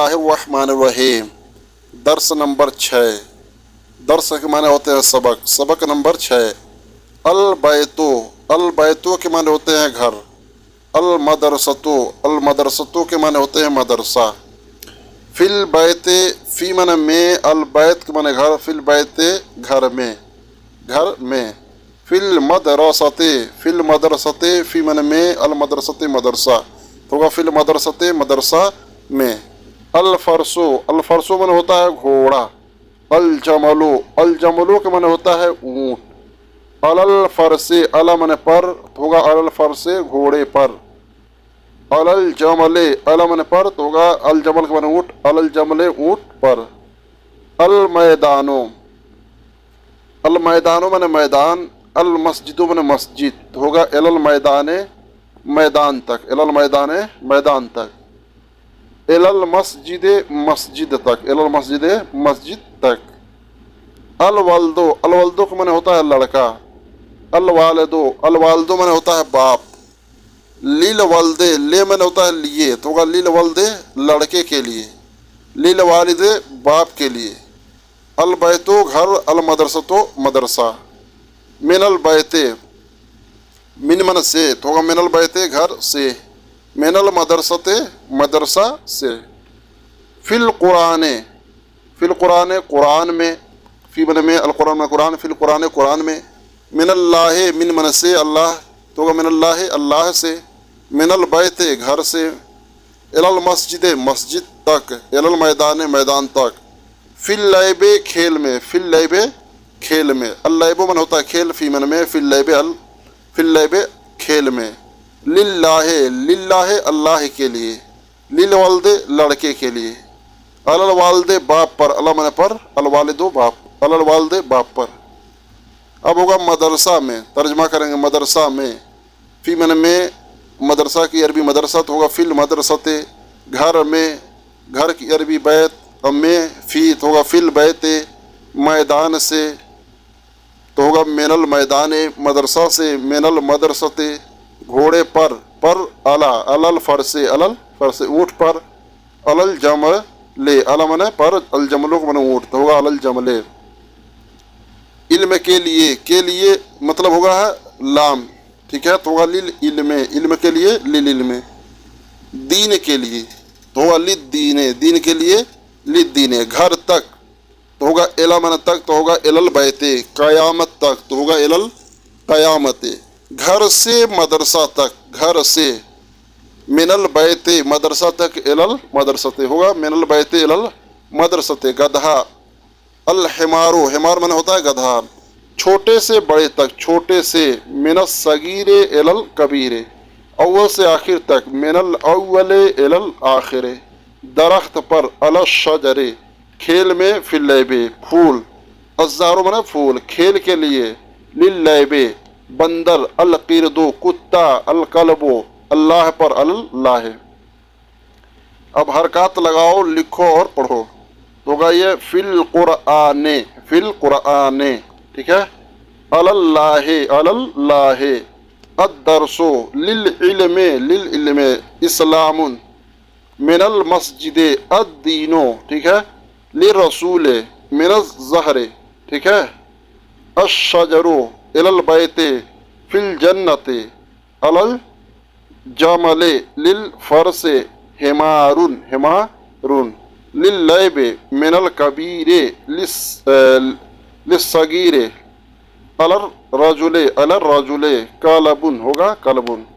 बिस्मिल्लाहिर्रहमानिर्रहीम। दर्स नंबर 6। दर्स के माने होते हैं सबक। सबक नंबर 6। अल बैतु, अल बैतु के माने होते हैं घर। अल मदरसतु, अल मदरसतु के माने होते हैं मदरसा। फिल बैते, फी माने में, अल बैत के माने घर, फिल बैते घर में, घर में। फिल मदरसते, फिल मदरसते, फी माने में, अल मदरसते मदरसा, तो होगा फिल मदरसते मदरसा में। अल फरसो, अल फरसो माने होता है घोड़ा। अल जमलो, अल जमलो के माने होता है ऊँट। अलल फरसे, अला माने पर, होगा अलल फरसे घोड़े पर। अलल जमले, अला माने पर, तो होगा अल जमल के माने ऊँट, अलल जमले ऊँट पर। अल मैदानो, अल मैदानो माने मैदान। अल मस्जिदो माने मस्जिद, तो होगा एलल मैदाने मैदान तक, एलल मैदाने मैदान तक। एलल मस्जिदे मस्जिद तक, एलल मस्जिदे मस्जिद तक। अल वल्दो, अल वल्दो के माने होता है लड़का। अल वालिदो, अल वालिदो माने होता है बाप। लील वल्दे, ले माने होता है लिए, तो होगा लील वल्दे लड़के के लिए, लील वालिदे बाप के लिए। अल बैतो घर, अल मदरसतो मदरसा। मिनल बैते, मिन मन से, तो होगा मिनल बैते घर से। मिनल मदरसते मदरसा से। फिल कुराने, फिल कुराने कुरान में, फी मन में, अल कुरान में कुरान, फिल कुराने कुरान में। मिनल्लाहे, मिन मन से अल्लाह, तो होगा मिनल्लाहे अल्लाह से। मिनल बैते घर से। एलल मस्जिदे मस्जिद तक, एलल मैदाने मैदान तक। फिल लैबे खेल में, फिल लैबे खेल में। अल लैबो मन होता है खेल, फी मन में, फिल लैबे अल, फिल लैबे खेल में। लिल्लाहे, लिल्लाहे अल्लाह के लिए। लिल वालदे लड़के के लिए। अलल वालदे बाप पर, अला मन पर, अल वालिदो बाप, अलल वालदे बाप पर। अब होगा मदरसा में, तर्जमा करेंगे मदरसा में। फी मन में, मदरसा की अरबी मदरसा, तो होगा फिल मदरसते घर में, घर की अरबी बैत। अब में फी, तो होगा फिल बैते मैदान से, तो होगा मिनल मैदाने मदरसा से, मिनल मदरसते घोड़े पर, पर अला, अलल फरसे, अलल फरसे ऊँट पर। अलल जमले, अला मने पर, अल जमलो को मने ऊँट, तो होगा अलल जमले। इल्म के लिए मतलब होगा है लाम, ठीक है, तो होगा लिल इल्म, इल्म के लिए लिल इल्म। दीन के लिए, तो होगा लिद दीने, दीन के लिए लिद दीने। घर तक, तो होगा एला मन तक, तो होगा एलल बैते। क़यामत तक, तो होगा एलल क़यामते। घर से मदरसा तक, घर से। मिनल बैते मदरसा तक, एलल मदरसते, होगा मिनल बैते एलल मदरसते। गधा। अल हिमारो, हिमार मन होता है गधा। छोटे से बड़े तक, छोटे से। मिनस सगीरे एलल कबीरे, अव्वल से आखिर तक। मिनल अव्वले एलल आखिरे। दरख्त पर, अल शजरे खेल में, फिल लैबे फूल। अज़ारो मने फूल, खेल के लिए। लिल लैबे बंदर। अल क़िरदो कुत्ता। अल कल्बो अल्लाह पर, अल्लाह। अब हरकत लगाओ, लिखो और पढ़ो। तो होगा ये फिल कुरआने, फिल कुरआने, ठीक है। अलल्लाहे, अलल्लाहे। अद्दरसो लिल इल्मे, लिल इल्मे। इस्लामुन। मिनल मस्जिदे अद्दीनो, ठीक है। लिर रसूले मिनज ज़हरे, ठीक है। अश्शजरो इलल बैते फिल जन्नते। अलल जमले लिल फरसे हिमारुन, हिमारुन। लिल लैबे मिनल कबीरे लिस्सगीरे। अलर रजुले, अलर रजुले। कलबुन, होगा कलबुन।